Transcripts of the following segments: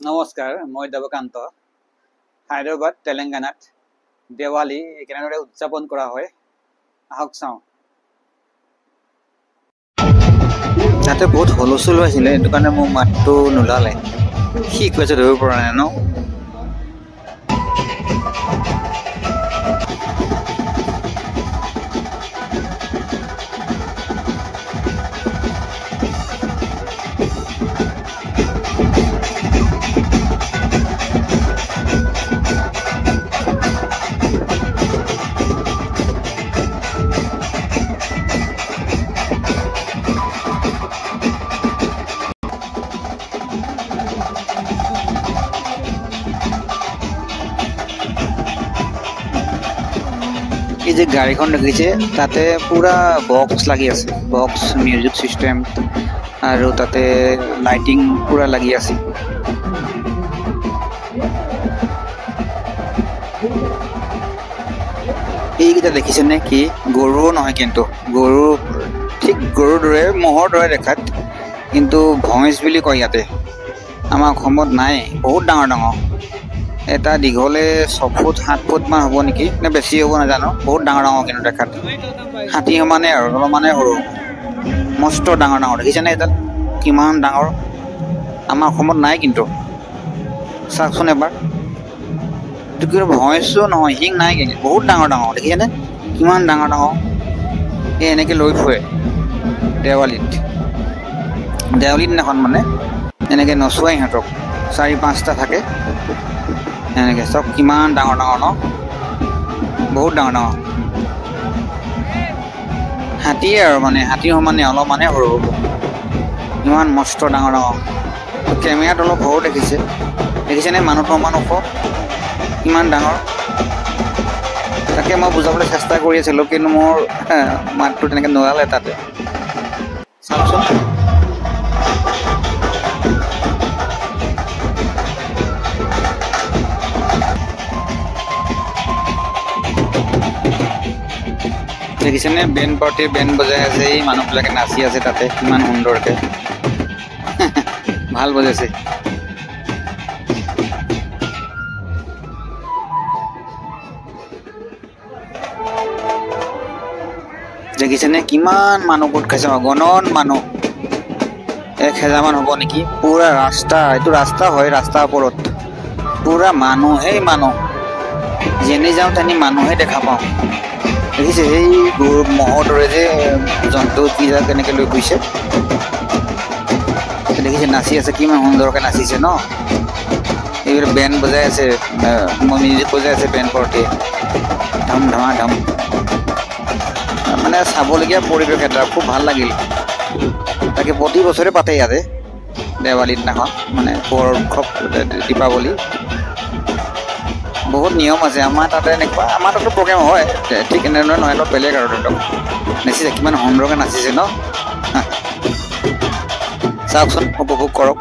নমস্কাৰ, মই দেৱকান্ত। হায়দৰাবাদ তেলেংগানাত দেৱালী কেনেদৰে উদযাপন কৰা হয় আহক চাওঁ। তাতে বহুত হুলস্থুল হৈছিলে, সেইটো কাৰণে মোৰ মাতটো নোলালে। কি কৈছে ধৰিব পৰা নাই ন। এই যে গাড়ীখন দেখিছে, তাতে পুৰা বক্স লাগি আছে, বক্স মিউজিক চিষ্টেম, আৰু তাতে লাইটিং পুৰা লাগি আছে। এইকেইটা দেখিছেনে কি? গৰুও নহয়, কিন্তু গৰু ঠিক গৰুৰ দৰে, ম'হৰ দৰে দেখাত, কিন্তু ভইচ বুলি কয় ইয়াতে। আমাৰ অসমত নাই, বহুত ডাঙৰ ডাঙৰ। এটা দীঘলে 6 ফুট 7 ফুট মান হ'ব নেকি, নে বেছি হ'ব নাজানো। বহুত ডাঙৰ ডাঙৰ কিন্তু দেখাত, হাতী সমানে আৰু অলপমানে সৰু, মস্ত ডাঙৰ ডাঙৰ। দেখিছেনে এডাল কিমান ডাঙৰ? আমাৰ অসমত নাই কিন্তু, চাওকচোন এবাৰ। এইটো কিন্তু ভইচো নহয়, শিং নাই কিন্তু, বহুত ডাঙৰ ডাঙৰ। দেখিছেনে কিমান ডাঙৰ ডাঙৰ? এই এনেকৈ লৈ ফুৰে দেৱালীত। দেৱালীৰ দিনাখন মানে এনেকৈ নচুৱাই সিহঁতক, 4-5টা থাকে এনেকৈ। চব কিমান ডাঙৰ ডাঙৰ ন, বহুত ডাঙৰ ডাঙৰ। হাতীয়ে আৰু মানে হাতী সমানে অলপমানে সৰু হ'ব, ইমান মস্ত ডাঙৰ ডাঙৰ। কেমেৰাত অলপ সৰু দেখিছেনে? মানুহটো অকমান ওখ, ইমান ডাঙৰ। তাকে মই বুজাবলৈ চেষ্টা কৰি আছিলোঁ, কিন্তু মোৰ মাতটো তেনেকৈ নোলালে তাতে। চাওকচোন। দেখিছেনে বেণ্ড পাৰ্টি, বেণ্ড বজাই আছে, এই মানুহবিলাকে নাচি আছে তাতে কিমান সুন্দৰকে। ভাল বজাইছে। দেখিছেনে কিমান মানুহ গোট খাইছে? অগণন মানুহ, 1000 মান হ'ব নেকি। পুৰা ৰাস্তা, এইটো ৰাস্তা হয়, ৰাস্তাৰ ওপৰত পুৰা মানুহেই মানুহ। যেনি যাওঁ তেনি মানুহে দেখা পাওঁ। দেখিছে সেই গৰু ম'হৰ দৰে যে জন্তু কিজা কেনেকৈ লৈ গৈছে। দেখিছে নাচি আছে, কিমান সুন্দৰকৈ নাচিছে ন। এইবিলাক বেণ্ড বজাই আছে, মিউজিক বজাই আছে বেণ্ড পাৰ্টিয়ে, ধম ধমা ধম। মানে চাবলগীয়া পৰিৱেশ এটা, খুব ভাল লাগিল। তাকে প্ৰতি বছৰে পাতে ইয়াতে দেৱালীৰ দিনাখন, মানে পোহৰ উৎসৱ, দীপাৱলী। বহুত নিয়ম আছে আমাৰ তাতে এনেকুৱা। আমাৰ তাতো প্ৰগ্ৰেম হয় ঠিক এনেধৰণে নহয়, অলপ বেলেগ আৰু। ধৰক নাচিছে, কিমান সুন্দৰকৈ নাচিছে ন। চাওকচোন, উপভোগ কৰক।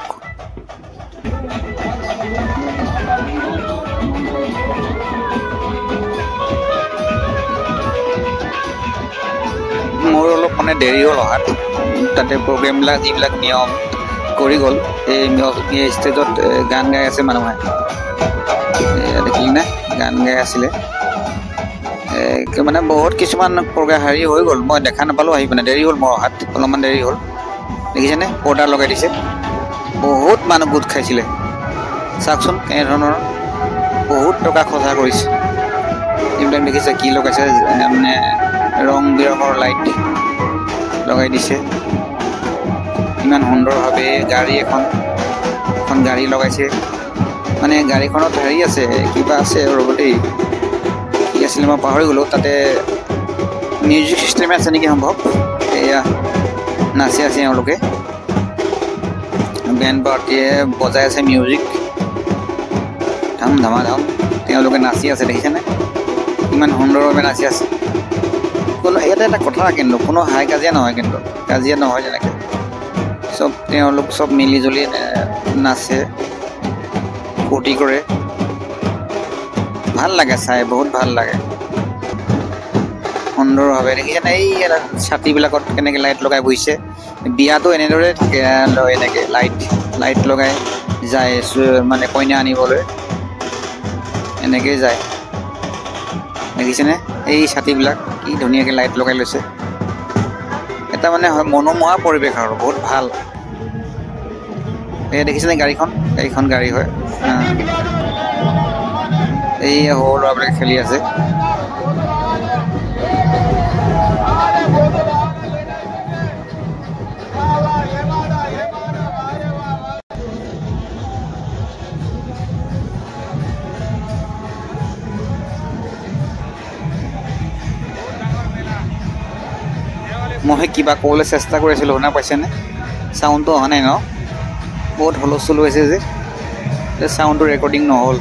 মোৰ অলপ মানে দেৰি হ'ল অহাত। তাতে প্ৰগ্ৰেমবিলাক যিবিলাক নিয়ম কৰি গ'ল, এই ষ্টেজত গান গাই আছে মানুহে, দেখিলি নে? গান গাই আছিলে। মানে বহুত কিছুমান প্ৰগ্ৰেম হেৰি হৈ গ'ল, মই দেখা নাপালোঁ আহি পিনে। দেৰি হ'ল মোৰ অহাত, অলপমান দেৰি হ'ল। দেখিছেনে পৰ্দা লগাই দিছে, বহুত মানুহ গোট খাইছিলে। চাওকচোন কেনেধৰণৰ, বহুত টকা খৰচা কৰিছে। এইবিলাক দেখিছে কি লগাইছে, মানে ৰং বিৰঙৰ লাইট লগাই দিছে ইমান সুন্দৰভাৱে। গাড়ী এখন গাড়ী লগাইছে, মানে গাড়ীখনত হেৰি আছে, কিবা আছে ৰ'ব দেই, কি আছিলে মই পাহৰি গ'লোঁ। তাতে মিউজিক চিষ্টেমে আছে নেকি সম্ভৱ। এয়া নাচি আছে এওঁলোকে, বেণ্ড পাৰ্টিয়ে বজাই আছে মিউজিক, ধম ধমা ধম। তেওঁলোকে নাচি আছে, দেখিছেনে ইমান সুন্দৰভাৱে নাচি আছে। কোনো ইয়াতে এটা কথা, কিন্তু কোনো হাই কাজিয়া নহয়, কিন্তু কাজিয়া নহয় তেনেকৈ। চব তেওঁলোক চব মিলি জুলি নাচে, ফূৰ্তি কৰে, ভাল লাগে চাই, বহুত ভাল লাগে সুন্দৰভাৱে। দেখিছেনে এই ছাতিবিলাকত কেনেকৈ লাইট লগাই বহিছে। বিয়াতো এনেদৰে থাকে, এনেকৈ লাইট লগাই যায় মানে কইনা আনিবলৈ এনেকৈ যায় দেখিছেনে এই ছাতিবিলাক কি ধুনীয়াকৈ লাইট লগাই লৈছে এটা মানে মনোমোহা পৰিৱেশ আৰু বহুত ভাল এই দেখিছেনে গাড়ীখন গাড়ী হয় এই সৰু ল'ৰাবিলাকে খেলি আছে মই কিবা ক'বলৈ চেষ্টা কৰিছিলোঁ শুনা পাইছেনে চাউণ্ডটো অহা নাই ন বহুত হুলস্থুল হৈছে যে চাউণ্ডটো ৰেকৰ্ডিং নহ'ল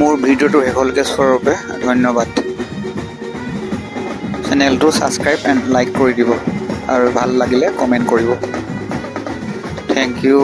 মোৰ ভিডিঅ'টো শেষ হ'লগৈ চোৱাৰ বাবে ধন্যবাদ চেনেলটো ছাবস্ক্ৰাইব এণ্ড লাইক কৰি দিব আৰু ভাল লাগিলে কমেণ্ট কৰিব থেংক ইউ